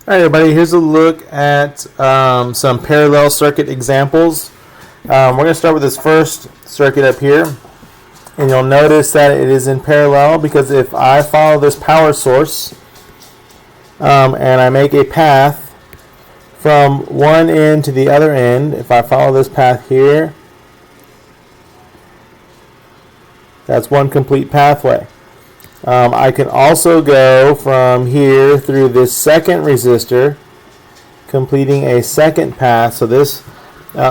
All right, everybody, here's a look at some parallel circuit examples. We're going to start with this first circuit up here. And you'll notice that it is in parallel because if I follow this power source and I make a path from one end to the other end, if I follow this path here, that's one complete pathway. I can also go from here through this second resistor, completing a second path. So this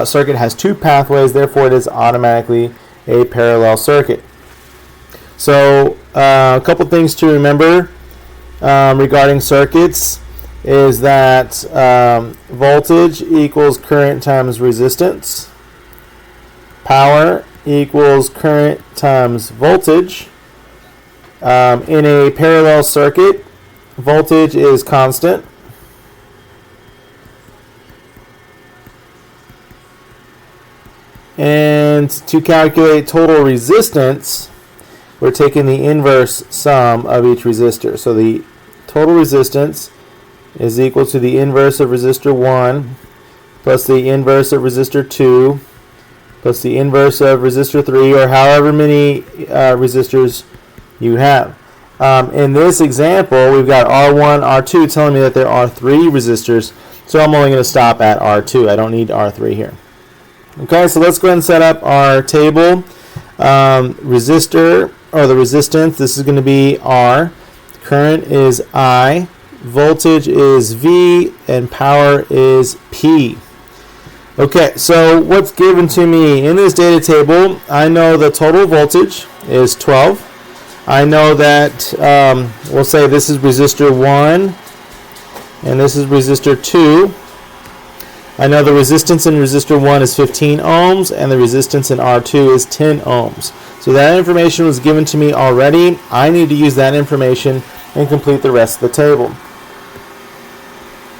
circuit has two pathways, therefore it is automatically a parallel circuit. So a couple things to remember regarding circuits is that voltage equals current times resistance, power equals current times voltage. In a parallel circuit, voltage is constant. And to calculate total resistance, we're taking the inverse sum of each resistor. So the total resistance is equal to the inverse of resistor 1 plus the inverse of resistor 2 plus the inverse of resistor 3, or however many resistors you have. In this example, we've got R1, R2 telling me that there are 3 resistors, so I'm only going to stop at R2. I don't need R3 here. Okay, so let's go ahead and set up our table. Resistor, or the resistance, this is going to be R. Current is I. Voltage is V. And power is P. Okay, so what's given to me in this data table, I know the total voltage is 12. I know that, we'll say this is resistor 1 and this is resistor 2. I know the resistance in resistor 1 is 15 ohms and the resistance in R2 is 10 ohms. So that information was given to me already. I need to use that information and complete the rest of the table.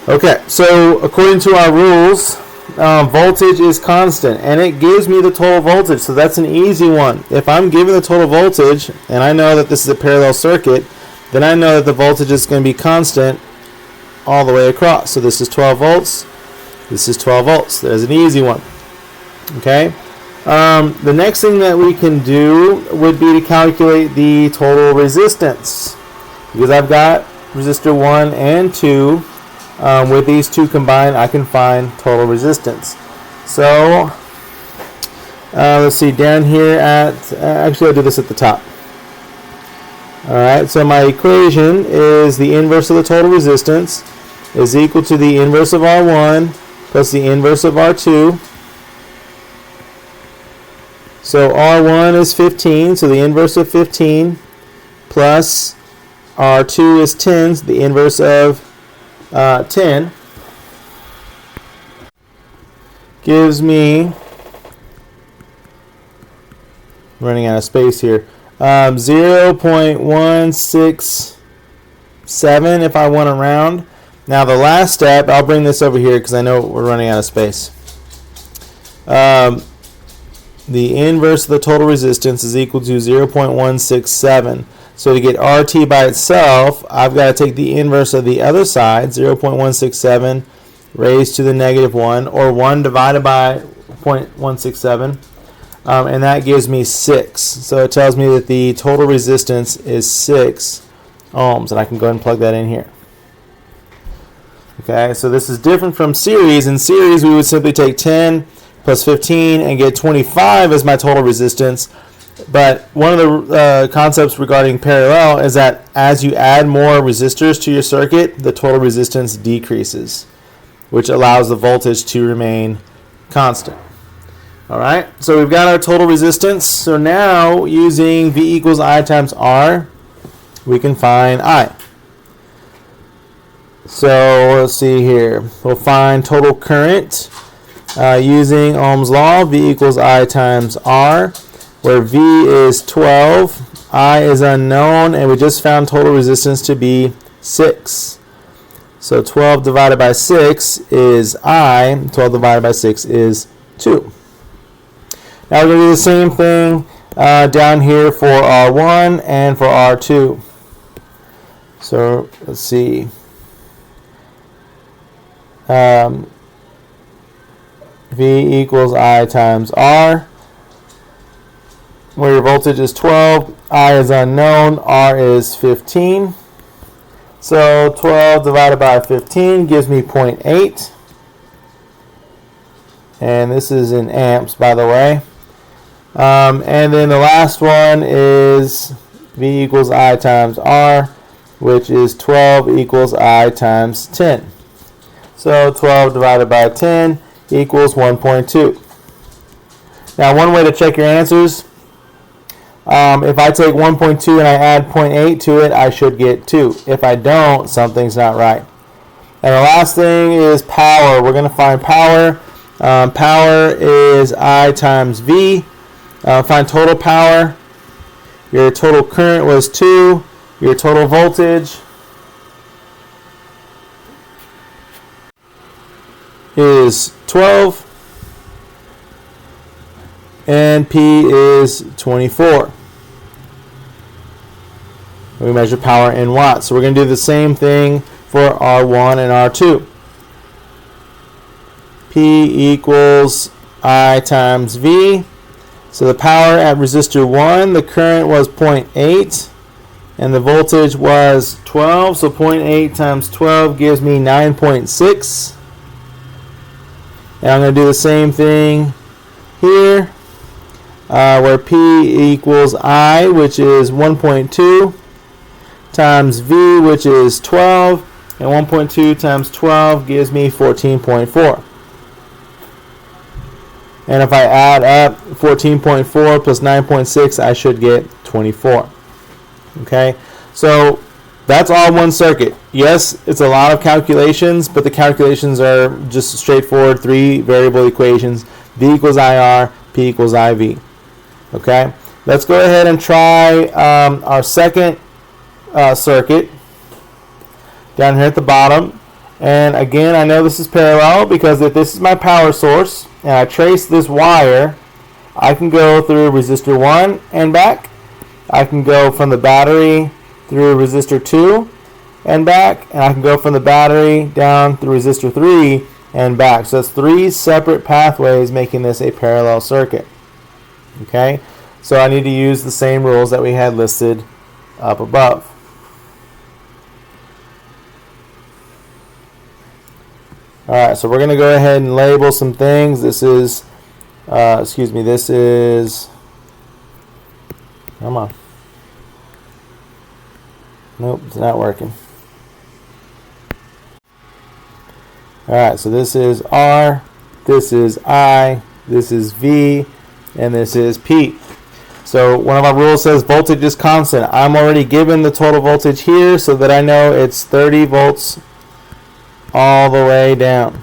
Okay, so according to our rules, voltage is constant and it gives me the total voltage, so that's an easy one. If I'm given the total voltage and I know that this is a parallel circuit, then I know that the voltage is going to be constant all the way across. So this is 12 volts, this is 12 volts. There's an easy one. Okay. The next thing that we can do would be to calculate the total resistance, because I've got resistor 1 and 2. With these two combined, I can find total resistance. So let's see, down here at, actually I'll do this at the top. Alright, so my equation is the inverse of the total resistance is equal to the inverse of R1 plus the inverse of R2. So R1 is 15, so the inverse of 15 plus R2 is 10, so the inverse of 10 gives me, running out of space here, 0.167 if I want to round. Now the last step, I'll bring this over here because I know we're running out of space. The inverse of the total resistance is equal to 0.167. So to get RT by itself, I've got to take the inverse of the other side, 0.167 raised to the negative 1, or 1 divided by 0.167, and that gives me 6. So it tells me that the total resistance is 6 ohms, and I can go ahead and plug that in here. Okay, so this is different from series. In series, we would simply take 10 plus 15 and get 25 as my total resistance. But one of the concepts regarding parallel is that as you add more resistors to your circuit, the total resistance decreases, which allows the voltage to remain constant. Alright, so we've got our total resistance. So now, using V equals I times R, we can find I. So let's see here. We'll find total current using Ohm's law, V equals I times R, where V is 12, I is unknown, and we just found total resistance to be 6. So 12 divided by 6 is I, 12 divided by 6 is 2. Now we're going to do the same thing down here for R1 and for R2. So let's see. V equals I times R, where your voltage is 12, I is unknown, R is 15. So 12 divided by 15 gives me 0.8. And this is in amps, by the way. And then the last one is V equals I times R, which is 12 equals I times 10. So 12 divided by 10 equals 1.2. Now, one way to check your answers, if I take 1.2 and I add 0.8 to it, I should get 2. If I don't, something's not right. And the last thing is power. We're going to find power. Power is I times V. Find total power. Your total current was 2. Your total voltage is 12. And P is 24. We measure power in watts. So we're going to do the same thing for R1 and R2. P equals I times V. So the power at resistor 1, the current was 0.8 and the voltage was 12. So 0.8 times 12 gives me 9.6. And I'm going to do the same thing here, where P equals I, which is 1.2, times V, which is 12, and 1.2 times 12 gives me 14.4. And if I add up 14.4 plus 9.6, I should get 24. Okay, so that's all one circuit. Yes, it's a lot of calculations, but the calculations are just straightforward 3 variable equations. V equals IR, P equals IV. Okay, let's go ahead and try our second circuit down here at the bottom. And again, I know this is parallel because if this is my power source and I trace this wire, I can go through resistor 1 and back. I can go from the battery through resistor 2 and back, and I can go from the battery down through resistor 3 and back. So that's 3 separate pathways making this a parallel circuit. Okay, so I need to use the same rules that we had listed up above. Alright, so we're going to go ahead and label some things. This is, come on. Nope, it's not working. Alright, so this is R, this is I, this is V, and this is P. So one of our rules says voltage is constant. I'm already given the total voltage here so that I know it's 30 volts all the way down.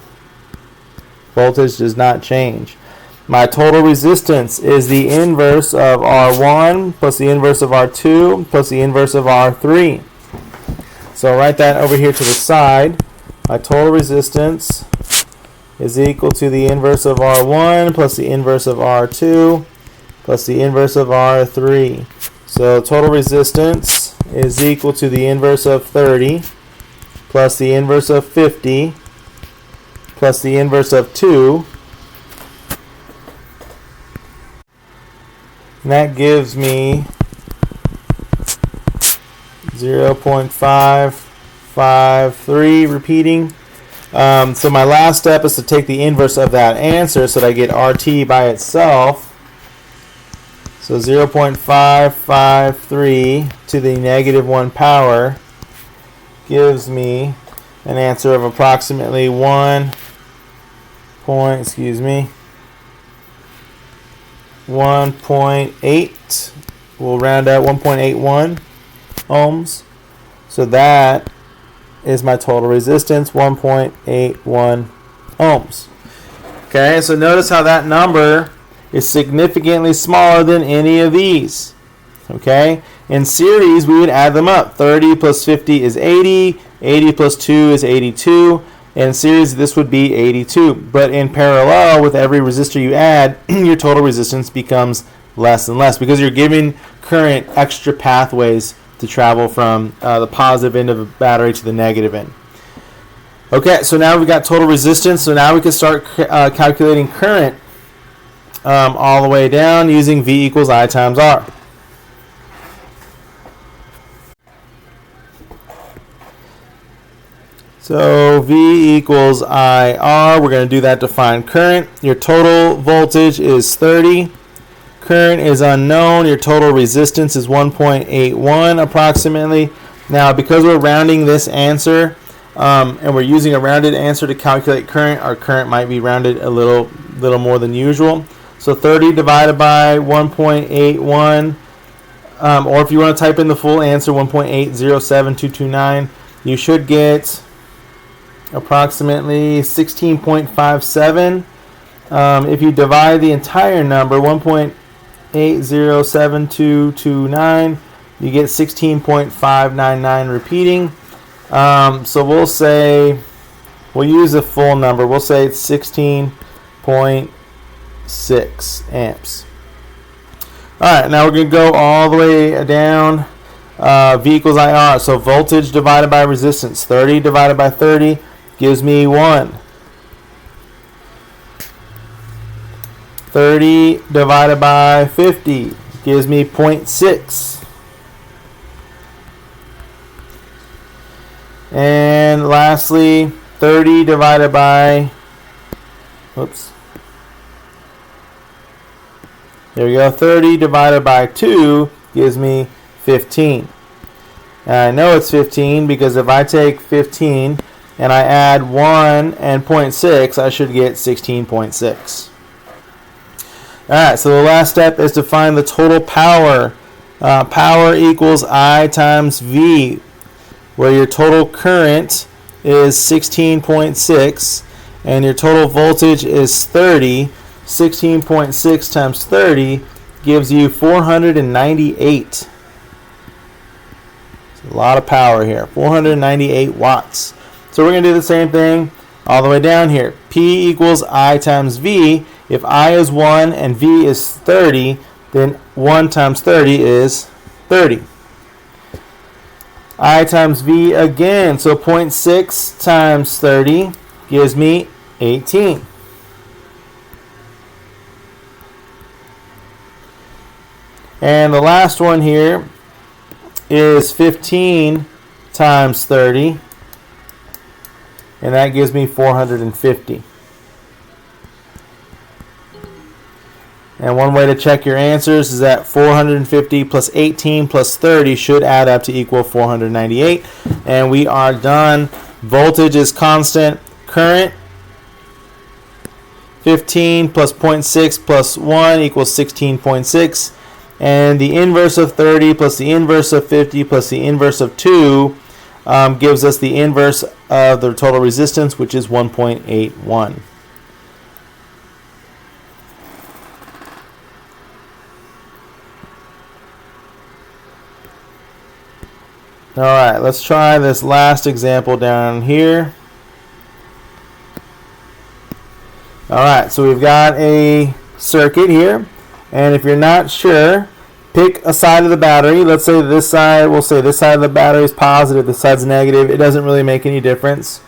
Voltage does not change. My total resistance is the inverse of R1 plus the inverse of R2 plus the inverse of R3. So I'll write that over here to the side. My total resistance is equal to the inverse of R1 plus the inverse of R2 plus the inverse of R3. So total resistance is equal to the inverse of 30 plus the inverse of 50 plus the inverse of 2. And that gives me 0.553 repeating. So my last step is to take the inverse of that answer so that I get RT by itself. So 0.553 to the -1 power gives me an answer of approximately 1.8. We'll round out 1.81 ohms. So that is my total resistance, 1.81 ohms. Okay, so notice how that number is significantly smaller than any of these. Okay, in series we would add them up. 30 plus 50 is 80, 80 plus 2 is 82. In series this would be 82. But in parallel, with every resistor you add, your total resistance becomes less and less because you're giving current extra pathways to travel from the positive end of a battery to the negative end. Okay, so now we've got total resistance. So now we can start calculating current all the way down using V equals I times R. So V equals IR. We're going to do that to find current. Your total voltage is 30. Current is unknown. Your total resistance is 1.81 approximately. Now, because we're rounding this answer and we're using a rounded answer to calculate current, our current might be rounded a little more than usual. So 30 divided by 1.81, or if you want to type in the full answer, 1.807229, you should get approximately 16.57. If you divide the entire number, 1.807229, you get 16.599 repeating. So we'll use a full number. We'll say it's 16.6 amps. All right, now we're going to go all the way down. V equals IR. So voltage divided by resistance. 30 divided by 30 gives me 1. 30 divided by 50 gives me 0.6. And lastly, 30 divided by, there we go, 30 divided by 2 gives me 15. And I know it's 15 because if I take 15 and I add 1 and 0.6, I should get 16.6. Alright, so the last step is to find the total power. Power equals I times V, where your total current is 16.6 and your total voltage is 30. 16.6 times 30 gives you 498. It's a lot of power here, 498 watts. So we're going to do the same thing all the way down here. P equals I times V. If I is 1 and V is 30, then 1 times 30 is 30. I times V again, so 0.6 times 30 gives me 18. And the last one here is 15 times 30, and that gives me 450. And one way to check your answers is that 450 plus 18 plus 30 should add up to equal 498. And we are done. Voltage is constant. Current, 15 plus 0.6 plus 1 equals 16.6. And the inverse of 30 plus the inverse of 50 plus the inverse of 2 gives us the inverse of the total resistance, which is 1.81. Alright, let's try this last example down here. Alright, so we've got a circuit here, and if you're not sure, pick a side of the battery. Let's say this side, we'll say this side of the battery is positive, this side's negative. It doesn't really make any difference.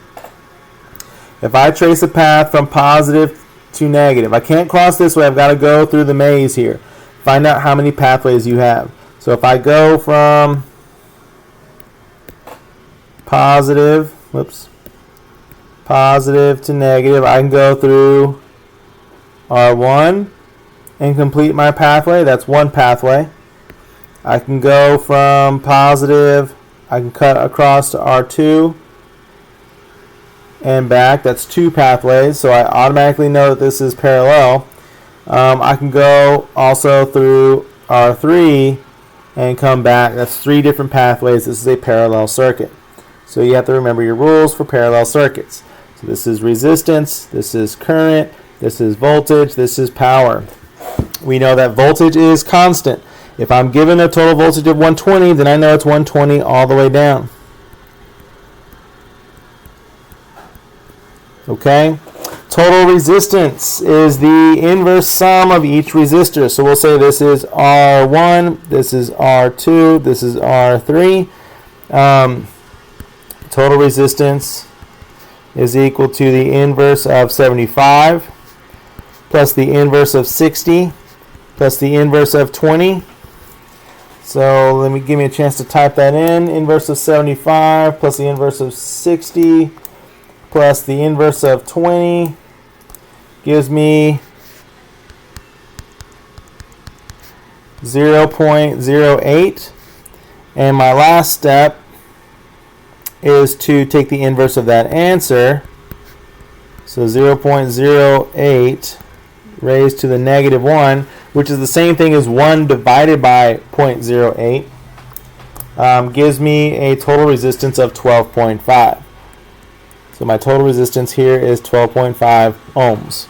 If I trace a path from positive to negative, I can't cross this way, I've got to go through the maze here. Find out how many pathways you have. So if I go from positive to negative, I can go through R1 and complete my pathway. That's one pathway. I can go from positive, I can cut across to R2 and back. That's two pathways, so I automatically know that this is parallel. I can go also through R3 and come back. That's three different pathways. This is a parallel circuit. So you have to remember your rules for parallel circuits. So this is resistance, this is current, this is voltage, this is power. We know that voltage is constant. If I'm given a total voltage of 120, then I know it's 120 all the way down. Okay? Total resistance is the inverse sum of each resistor. So we'll say this is R1, this is R2, this is R3. Total resistance is equal to the inverse of 75 plus the inverse of 60 plus the inverse of 20. So give me a chance to type that in. Inverse of 75 plus the inverse of 60 plus the inverse of 20 gives me 0.08. And my last step is to take the inverse of that answer. So 0.08 raised to the negative 1, which is the same thing as 1 divided by 0.08, gives me a total resistance of 12.5. So my total resistance here is 12.5 ohms.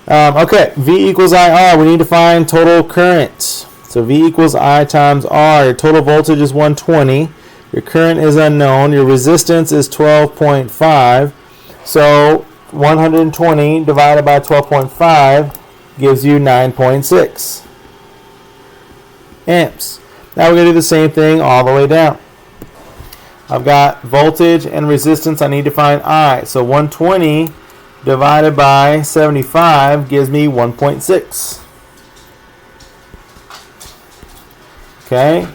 Okay, V equals IR. We need to find total current. So V equals I times R. Your total voltage is 120. Your current is unknown. Your resistance is 12.5. So 120 divided by 12.5 gives you 9.6 amps. Now we're going to do the same thing all the way down. I've got voltage and resistance. I need to find I. So 120 divided by 75 gives me 1.6. Okay,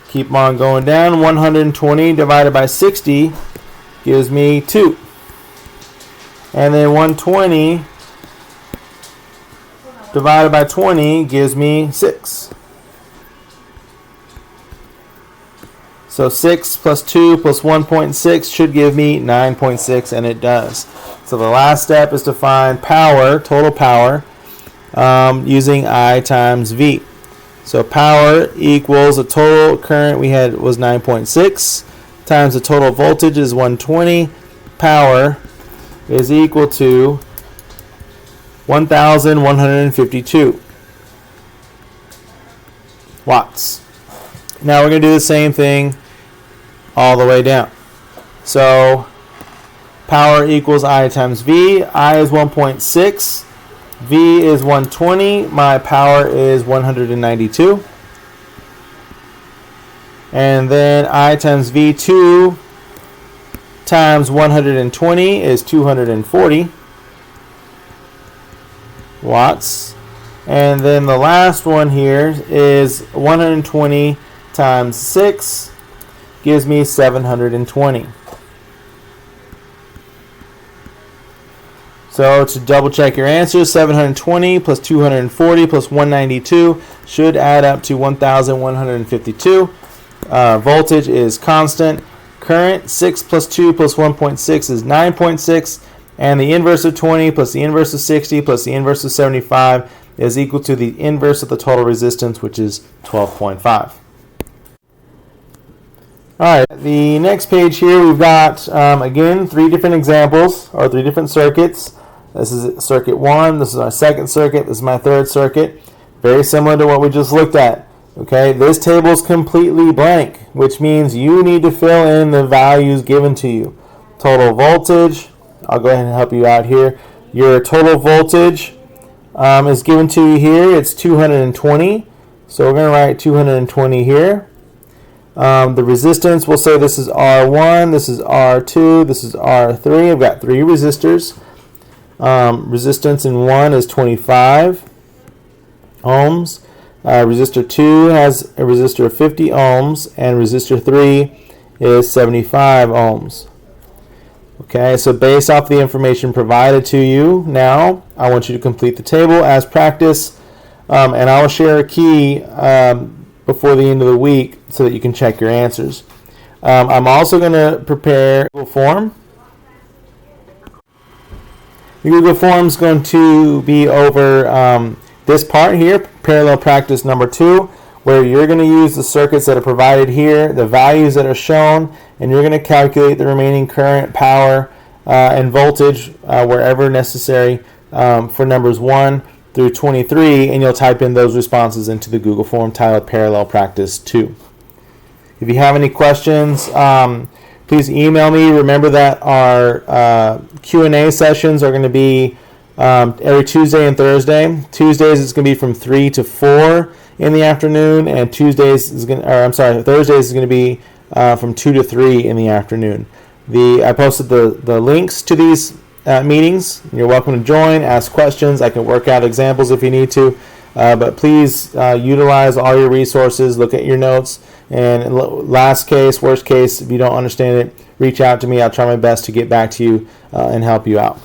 keep on going down. 120 divided by 60 gives me 2. And then 120 divided by 20 gives me 6. So 6 plus 2 plus 1.6 should give me 9.6, and it does. So the last step is to find power, total power, using I times V. So power equals the total current we had was 9.6 times the total voltage is 120. Power is equal to 1,152 watts. Now we're going to do the same thing all the way down. So power equals I times V. I is 1.6. V is 120. My power is 192. And then I times V2 times 120 is 240 watts. And then the last one here is 120 times 6 gives me 720. So to double check your answers, 720 plus 240 plus 192 should add up to 1,152. Voltage is constant. Current, 6 plus 2 plus 1.6 is 9.6. And the inverse of 20 plus the inverse of 60 plus the inverse of 75 is equal to the inverse of the total resistance, which is 12.5. Alright, the next page here we've got, again, 3 different examples, or 3 different circuits. This is circuit 1, this is our second circuit, this is my third circuit. Very similar to what we just looked at. Okay, this table is completely blank, which means you need to fill in the values given to you. Total voltage, I'll go ahead and help you out here. Your total voltage is given to you here, it's 220. So we're going to write 220 here. The resistance, we'll say this is R1, this is R2, this is R3. I've got 3 resistors. Resistance in 1 is 25 ohms. Resistor 2 has a resistor of 50 ohms, and resistor 3 is 75 ohms. Okay, so based off the information provided to you, now I want you to complete the table as practice, and I will share a key before the end of the week so that you can check your answers. I'm also going to prepare a Google form. The Google form is going to be over this part here, parallel practice number 2, where you're going to use the circuits that are provided here, the values that are shown, and you're going to calculate the remaining current, power, and voltage wherever necessary for numbers 1 through 23, and you'll type in those responses into the Google form titled Parallel Practice 2. If you have any questions, please email me. Remember that our Q&A sessions are going to be every Tuesday and Thursday. Tuesdays it's going to be from 3 to 4 in the afternoon, and Thursdays is going to be from 2 to 3 in the afternoon. I posted the links to these meetings. You're welcome to join, ask questions. I can work out examples if you need to. But please utilize all your resources, look at your notes, and worst case, if you don't understand it, reach out to me. I'll try my best to get back to you and help you out.